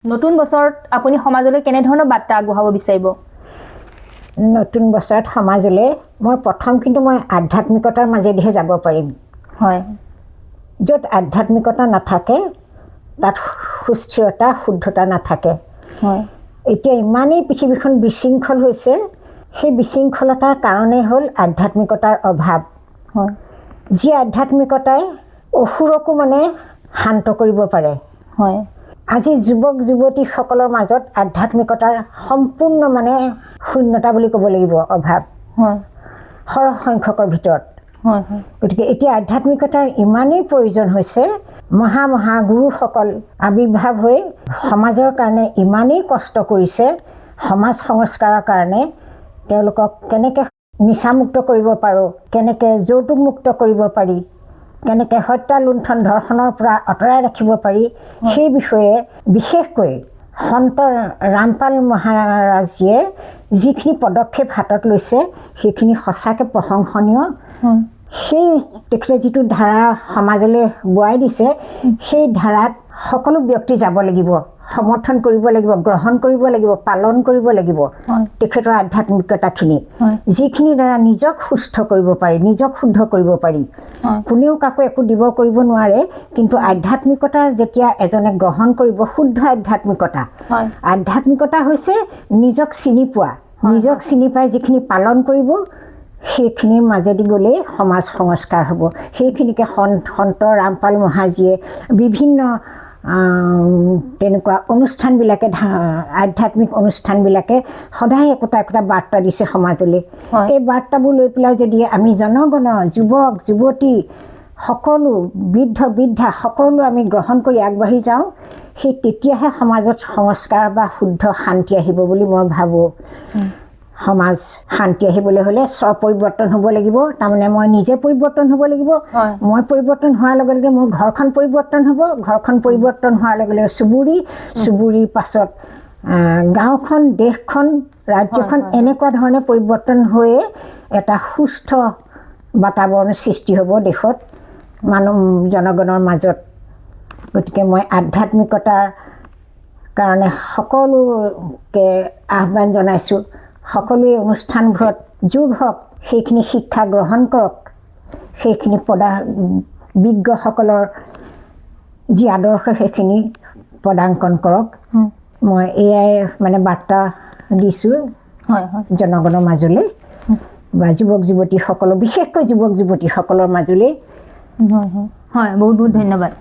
নতুন বছৰত আপুনি সমাজলৈ কেনে ধৰণৰ বাৰ্তা আগবঢ়াব বিচাৰিব? নতুন বছৰত সমাজলৈ মই প্ৰথম কিন্তু মই আধ্যাত্মিকতাৰ মাজেদিহে যাব পাৰিম। হয়, য'ত আধ্যাত্মিকতা নাথাকে তাত সুস্থিৰতা শুদ্ধতা নাথাকে। হয়, এতিয়া ইমানেই পৃথিৱীখন বিশৃংখল হৈছে, সেই বিশৃংখলতাৰ কাৰণেই হ'ল আধ্যাত্মিকতাৰ অভাৱ। হয়, যি আধ্যাত্মিকতাই অসুৰকো মানে শান্ত কৰিব পাৰে। হয়, আজি যুৱক যুৱতীসকলৰ মাজত আধ্যাত্মিকতাৰ সম্পূৰ্ণ মানে শূন্যতা বুলি ক'ব লাগিব, অভাৱ। হয়, সৰহ সংখ্যকৰ ভিতৰত। হয়, হয়, গতিকে এতিয়া আধ্যাত্মিকতাৰ ইমানেই প্ৰয়োজন হৈছে, মহা গুৰুসকল আৱিৰ্ভাৱ হৈ সমাজৰ কাৰণে ইমানেই কষ্ট কৰিছে, সমাজ সংস্কাৰৰ কাৰণে। তেওঁলোকক কেনেকৈ নিচামুক্ত কৰিব পাৰোঁ, কেনেকৈ যৌতুকমুক্ত কৰিব পাৰি, কেনেকৈ হত্যা লুণ্ঠন ধৰ্ষণৰ পৰা আঁতৰাই ৰাখিব পাৰি, সেই বিষয়ে বিশেষকৈ সন্ত ৰামপাল মহাৰাজীয়ে যিখিনি পদক্ষেপ হাতত লৈছে সেইখিনি সঁচাকৈ প্ৰশংসনীয়। সেই তেখেতে যিটো ধাৰা সমাজলৈ বোৱাই দিছে, সেই ধাৰাত সকলো ব্যক্তি যাব লাগিব, সমৰ্থন কৰিব লাগিব, গ্ৰহণ কৰিব লাগিব, পালন কৰিব লাগিব তেখেতৰ আধ্যাত্মিকতাখিনি, যিখিনিৰ দ্বাৰা নিজক সুস্থ কৰিব পাৰি, নিজক শুদ্ধ কৰিব পাৰি। কোনেও কাকো একো দিব কৰিব নোৱাৰে, কিন্তু আধ্যাত্মিকতা যেতিয়া এজনে গ্ৰহণ কৰিব, শুদ্ধ আধ্যাত্মিকতা, আধ্যাত্মিকতা হৈছে নিজক চিনি পোৱা, নিজক চিনি পাই যিখিনি পালন কৰিব, সেইখিনিৰ মাজেদি গ'লেই সমাজ সংস্কাৰ হ'ব। সেইখিনিকে সন্ত ৰামপাল মহাৰাজীয়ে বিভিন্ন তেনেকুৱা অনুষ্ঠানবিলাকে, আধ্যাত্মিক অনুষ্ঠানবিলাকে সদায় একোটা বাৰ্তা দিছে সমাজলৈ। এই বাৰ্তাবোৰ লৈ পেলাই যদি আমি জনগণ, যুৱক যুৱতী সকলো, বৃদ্ধা সকলো আমি গ্ৰহণ কৰি আগবাঢ়ি যাওঁ, সেই তেতিয়াহে সমাজত সংস্কাৰ বা শুদ্ধ শান্তি আহিব বুলি মই ভাবোঁ। সমাজ শান্তি আহিবলৈ হ'লে স্বপৰিৱৰ্তন হ'ব লাগিব। তাৰমানে মই নিজে পৰিৱৰ্তন হ'ব লাগিব। মই পৰিৱৰ্তন হোৱাৰ লগে লগে মোৰ ঘৰখন পৰিৱৰ্তন হ'ব, ঘৰখন পৰিৱৰ্তন হোৱাৰ লগে লগে চুবুৰীৰ পাছত গাঁওখন, দেশখন, ৰাজ্যখন, এনেকুৱা ধৰণে পৰিৱৰ্তন হৈয়ে এটা সুস্থ বাতাবৰণ সৃষ্টি হ'ব দেশত, জনগণৰ মাজত। গতিকে মই আধ্যাত্মিকতাৰ কাৰণে সকলোকে আহ্বান জনাইছোঁ, সকলোৱে অনুষ্ঠানবোৰত যোগ হওক, সেইখিনি শিক্ষা গ্ৰহণ কৰক, সেইখিনি বিজ্ঞসকলৰ যি আদৰ্শ সেইখিনি প্ৰদাঙ্কন কৰক। মই এয়াই মানে বাৰ্তা দিছোঁ জনগণৰ মাজলৈ বা যুৱক যুৱতীসকলৰ, বিশেষকৈ যুৱক যুৱতীসকলৰ মাজলৈ। হয়, বহুত বহুত ধন্যবাদ।